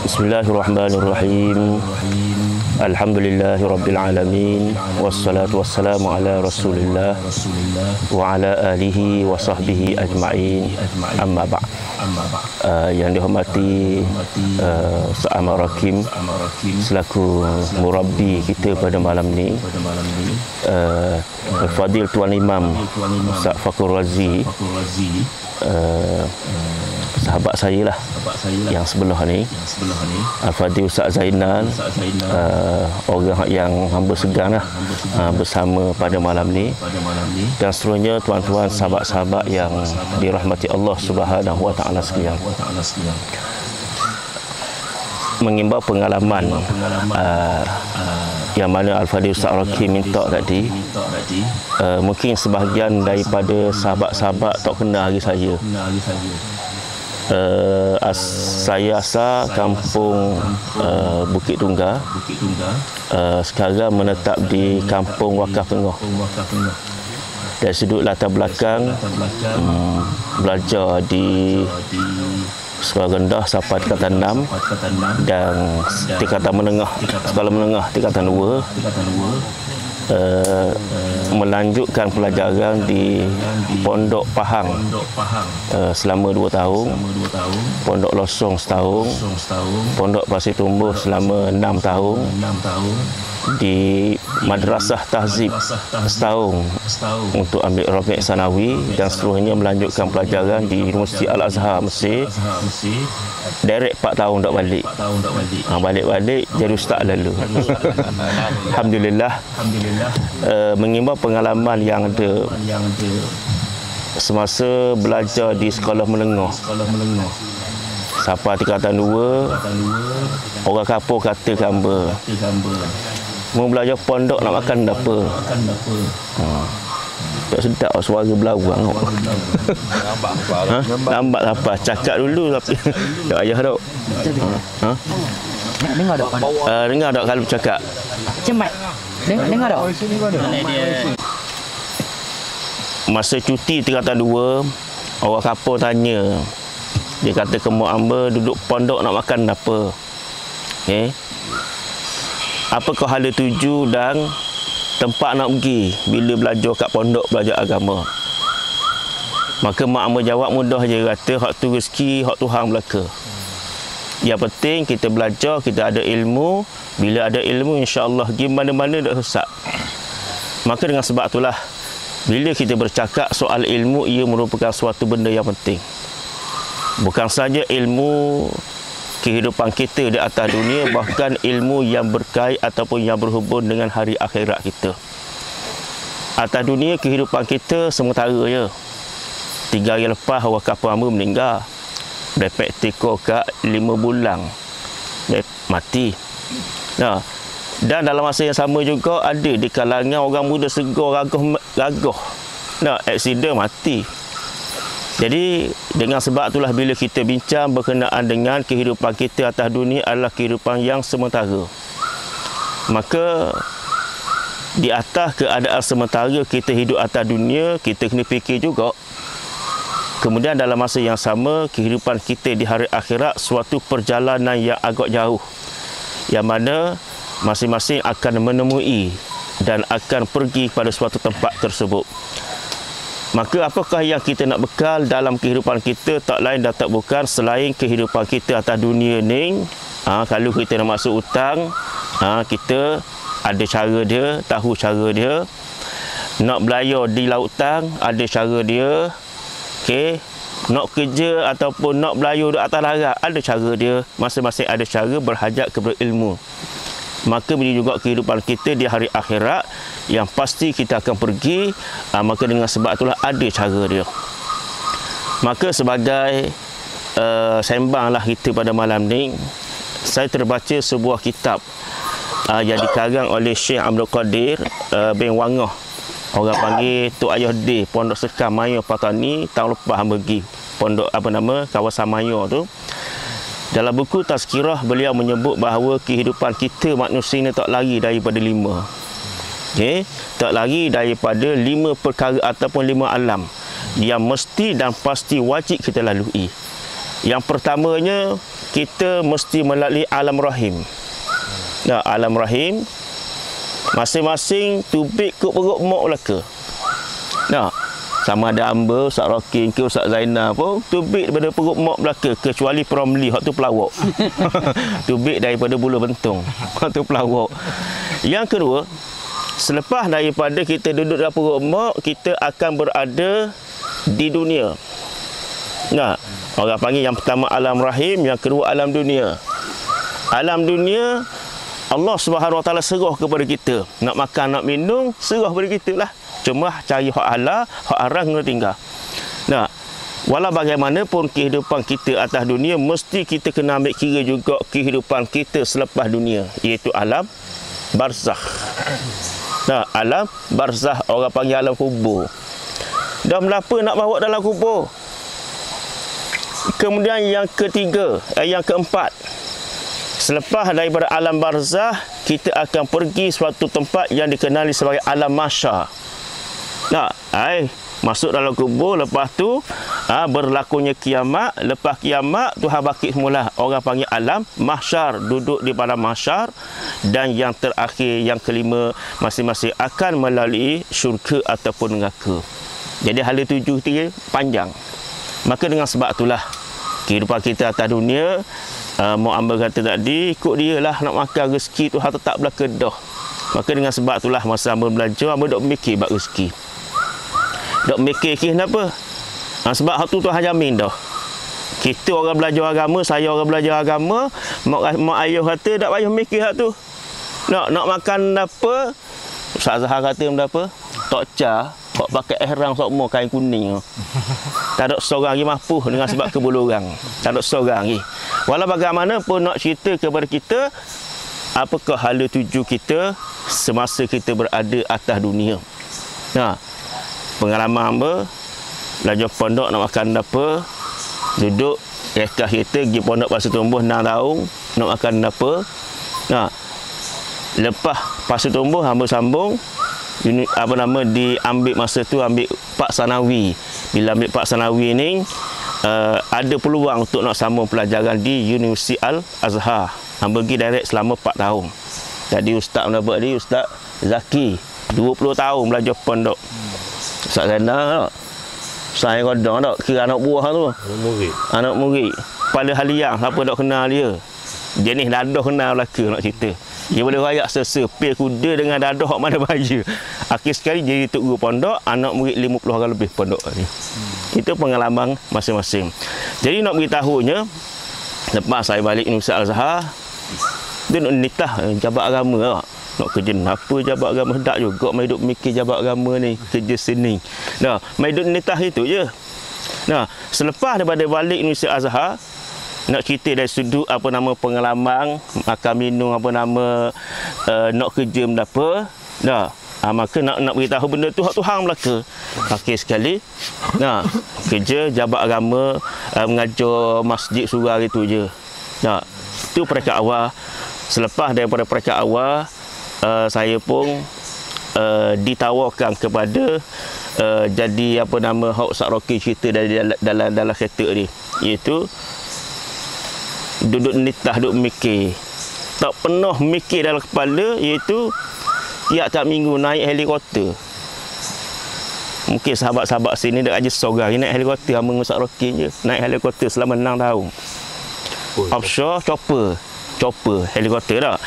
Bismillahirrahmanirrahim. Alhamdulillahirabbil alamin wassalatu wassalamu ala Rasulillah wa ala alihi wa sahbihi ajma'in. Amma ba'd. Yang dihormati Sa'amar Rakim selaku murabbi kita pada malam ni, Fadil Tuan Imam Ustaz Fakhur Razi, sahabat saya lah yang sebelah ni, Al-Fadhil Ustaz Zainal, orang yang hamba segan lah bersama pada malam ni, dan seterusnya tuan-tuan sahabat-sahabat yang dirahmati Allah Subhanahu wa taala sekalian. Mengimbau pengalaman yang mana Al-Fadhil Ustaz Rakim minta tadi, mungkin sebahagian daripada sahabat-sahabat tak kenal lagi saya. Saya asal kampung Bukit Tunggal, sekarang menetap di kampung Wakaf Tengah. Dari sudut latar belakang, belajar di sekolah rendah sampai tingkatan 6 dan tingkatan menengah, sekolah menengah tingkatan 2, melanjutkan pelajaran di Pondok Pahang selama 2 tahun, Pondok Losong setahun, Pondok Pasir Tumbuh selama 6 tahun, di Madrasah Tahzib setahun untuk ambil Rafiq Sanawi, dan seterusnya melanjutkan pelajaran di Universiti Al-Azhar Mesir. Direct 4 tahun tak balik. Balik-balik jadi ustaz lalu. Alhamdulillah. Mengimbau pengalaman yang ada semasa belajar di sekolah menengah. Sampai tingkatan 2, orang kapur kata hamba, mau belajar pondok nak makan apa? Tak sedap suara belawang. Lambat apa? Cakap dulu tapi tak ayah dok. Dengar tak? Dengar tak kalau cakap? Cemat. Dengar tak? Masa cuti tingkatan 2, orang kapur tanya. Dia kata ke mak hamba, duduk pondok nak makan apa? Apa kau hala tuju dan tempat nak pergi bila belajar kat pondok, belajar agama? Maka mak hamba jawab mudah je, kata hak tu rezeki, hak Tuhan belaka. Yang penting kita belajar, kita ada ilmu. Bila ada ilmu, insya-Allah pergi mana-mana tak sesat. Maka dengan sebab itulah, bila kita bercakap soal ilmu, ia merupakan suatu benda yang penting. Bukan saja ilmu kehidupan kita di atas dunia, bahkan ilmu yang berkait ataupun yang berhubung dengan hari akhirat kita. Atas dunia kehidupan kita sementara je. 3 hari lepas awak kapal hamba meninggal. Depek teko kat 5 bulan mati. Nah, dan dalam masa yang sama juga ada di kalangan orang muda segar gagah. Nah, aksiden mati. Jadi dengan sebab itulah bila kita bincang berkenaan dengan kehidupan kita atas dunia adalah kehidupan yang sementara. Maka di atas keadaan sementara kita hidup atas dunia, kita kena fikir juga. Kemudian dalam masa yang sama, kehidupan kita di hari akhirat suatu perjalanan yang agak jauh, yang mana masing-masing akan menemui dan akan pergi pada suatu tempat tersebut. Maka apakah yang kita nak bekal dalam kehidupan kita, tak lain dan tak bukan selain kehidupan kita atas dunia ni. Kalau kita nak masuk hutang, kita ada cara dia, tahu cara dia. Nak belayar di lautan, ada cara dia. Okey. Nak kerja ataupun nak belayar di atas darat, ada cara dia. Masing-masing ada cara, berhajat kepada ilmu. Maka begini juga kehidupan kita di hari akhirat, yang pasti kita akan pergi. Maka dengan sebab itulah ada cara dia. Maka sebagai sembanglah kita pada malam ni, saya terbaca sebuah kitab yang dikarang oleh Syekh Abdul Qadir bin Wangah. Orang panggil Tok Ayah D, Pondok Sekam Maya Patani. Tahun lepas hamba pergi pondok kawasan Maya tu. Dalam buku Tazkirah, beliau menyebut bahawa kehidupan kita manusia ini tak lari daripada 5. Tak lari daripada 5 perkara ataupun 5 alam yang mesti dan pasti wajib kita lalui. Yang pertamanya, kita mesti melalui alam rahim. Nah, alam rahim, masing-masing tubik ke perut mak belaka. Nah, sama ada hamba, Ustaz Rokin ke Ustaz Zainal pun tubik daripada perut mak belaka, kecuali Promli, hak tu pelawak. Tubik daripada bulu bentung, hak tu pelawak. Yang kedua, selepas daripada kita duduk dalam perut mak, kita akan berada di dunia. Nah, orang panggil yang pertama alam rahim, yang kedua alam dunia. Alam dunia, Allah Subhanahu Wa Taala serah kepada kita. Nak makan, nak minum, serah kepada kita lah. Cuma cari hak halal, hak haram kena tinggal. Nah, walau bagaimanapun kehidupan kita atas dunia, mesti kita kena ambil kira juga kehidupan kita selepas dunia, iaitu alam barzakh. Nah, alam barzakh, orang panggil alam kubur. Dan berapa nak bawa dalam kubur? Kemudian yang ketiga, yang keempat, selepas daripada alam barzakh, kita akan pergi suatu tempat yang dikenali sebagai alam mahsyar. Nah, masuk dalam kubur, lepas tu berlakunya kiamat. Lepas kiamat, Tuhan bangkit semula. Orang panggil alam mahsyar, duduk di pada mahsyar. Dan yang terakhir, yang kelima, masing-masing akan melalui syurga ataupun neraka. Jadi hala 7 panjang. Maka dengan sebab itulah kehidupan kita atas dunia, Mak Amba kata tadi, ikut dia lah nak makan rezeki tu tetap belaka dah. Maka dengan sebab itulah masa Amba belajar, Amba dok mikir bab rezeki. Dok mikir kenapa? Sebab hak tu Tuhan jamin dah. Kita orang belajar agama, saya orang belajar agama, mak ayah kata tak payah mikir hak tu. Nak makan apa? Ustaz Zahar kata apa? Tok Cha, kok pakai ihram sokmo kain kuning. Tak ada seorang lagi mampu dengan sebab kebuluran. Tak ada seorang lagi. Walau bagaimanapun nak cerita kepada kita, apakah hala tuju kita semasa kita berada atas dunia. Nah, pengalaman hamba, belajar pondok nak makan apa, duduk, rekah kita, pergi pondok Pasir Tumbuh 6 tahun, nak makan apa. Nah, lepas Pasir Tumbuh, hamba sambung, diambil masa tu, ambil Pak Sanawi. Bila ambil Pak Sanawi ni, ada peluang untuk nak sambung pelajaran di Universiti Al-Azhar. Hamba pergi direct selama 4 tahun. Jadi Ustaz mendapat ni, Ustaz Zaki, 20 tahun belajar pondok. Ustaz Zainal tak? Saya kodong tak? Kira anak buah tu. Anak murid. Kepala haliang, siapa tak kenal dia? Jenis dadah kenal belaka nak cerita. Dia boleh rayak sesa, pil kuda dengan dadah hak mana bahaya. Akhir sekali jadi tok guru pondok, anak murid 50 orang lebih pondok ni. Itu pengalaman masing-masing. Jadi nak beritahunya, lepas saya balik Universiti Al-Azhar, dia nak nitah jabat agama tak? Nak kerja apa jabat agama? Tak juga mai duk mikir jabat agama ni, kerja sini. Nah, mai duk nitah itu je. Nah, selepas daripada balik Universiti Al-Azhar, nak cerita dari sudut pengalaman makan minum nak kerja benda apa. Nah, maka nak beritahu benda tu hak Tuhan belaka. Akhir sekali, nah, kerja jabat agama, mengajar masjid surau itu je. Nah, itu peringkat awal. Selepas daripada peringkat awal, saya pun ditawarkan kepada jadi hak Ustaz Rokin cerita dari dalam kereta ni, iaitu duduk nitah, duduk mikir. Tak pernah mikir dalam kepala, iaitu tiap-tiap minggu naik helikopter. Mungkin sahabat-sahabat sini dah aja sorang naik helikopter sama Ustaz Rokin je. Naik helikopter selama 6 tahun. Offshore chopper helikopter tak.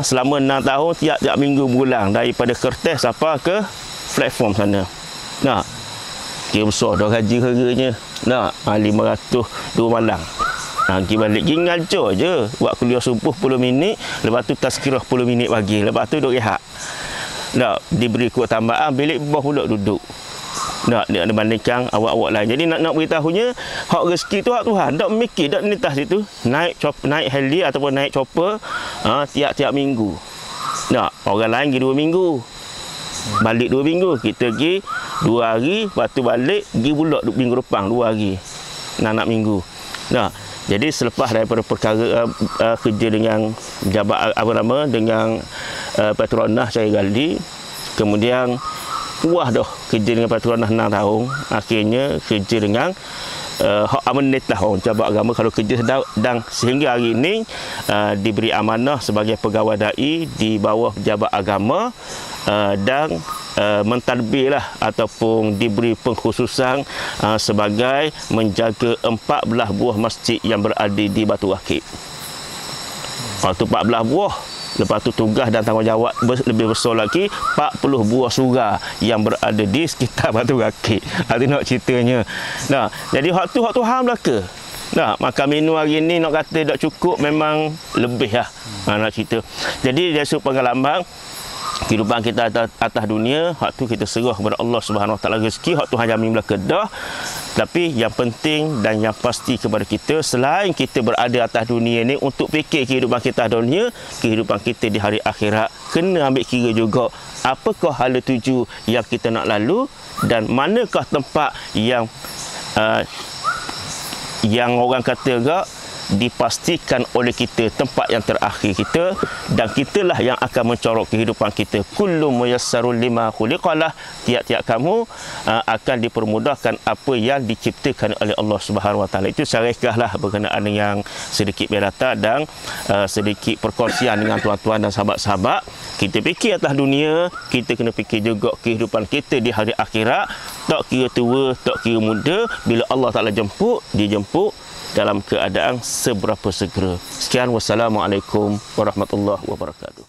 Selama 6 tahun tiap-tiap minggu bulan daripada Kerteh sampai ke platform sana. Nah, kira besar dah gaji harganya. Nah, 500 2 malam. Pergi balik, pergi ngajar je. Buat kuliah subuh 10 minit, lepas tu tazkirah 10 minit pagi, lepas tu duduk rehat. Tak, diberi kuat tambahan, bilik bawah pula duduk. Tak, dia ada bandingkan awak-awak lain. Jadi nak beritahunya, hak rezeki tu hak Tuhan. Tak mikir, tak nitah situ. Naik heli ataupun naik chopper tiap-tiap minggu. Tak, orang lain pergi 2 minggu. Balik 2 minggu. Kita pergi 2 hari, lepas tu balik, pergi pula minggu depan 2 hari. Nak minggu. Tak. Jadi selepas daripada perkara kerja dengan jabat dengan Petronas Cahaya Galdi, kemudian puas dah kerja dengan Petronas 6 tahun, akhirnya kerja dengan hak amanat lah orang cabang agama kalau kerja sedang dan sehingga hari ini diberi amanah sebagai pegawai dai di bawah pejabat agama dan mentadbirlah ataupun diberi pengkhususan sebagai menjaga 14 buah masjid yang berada di Batu Rakit. Waktu 14 buah, lepas tu tugas dan tanggungjawab lebih besar lagi 40 buah surau yang berada di sekitar Batu Rakit. Itu nak ceritanya. Nah, jadi hak tu hang belaka. Nah, makan minum hari ni nak kata tak cukup memang lebih lah. Nak cerita. Jadi dari sudut pengalaman kehidupan kita atas dunia, hak tu kita serah kepada Allah Subhanahu Wa Taala rezeki, hak tu hanya jamin belaka dah. Tapi yang penting dan yang pasti kepada kita, selain kita berada atas dunia ni untuk fikir kehidupan kita atas dunia, kehidupan kita di hari akhirat kena ambil kira juga apakah hala tuju yang kita nak lalu dan manakah tempat yang orang kata gak dipastikan oleh kita tempat yang terakhir kita, dan kitalah yang akan mencorok kehidupan kita. Kullu muyassarul lima khuliqalah, tiap-tiap kamu akan dipermudahkan apa yang diciptakan oleh Allah Subhanahu Wa Taala. Itu secara ringkaslah berkenaan dengan sedikit biodata dan sedikit perkongsian dengan tuan-tuan dan sahabat-sahabat. Kita fikir atas dunia, kita kena fikir juga kehidupan kita di hari akhirat. Tak kira tua, tak kira muda, bila Allah Taala jemput, dijemput dalam keadaan seberapa segera. Sekian, wassalamualaikum warahmatullahi wabarakatuh.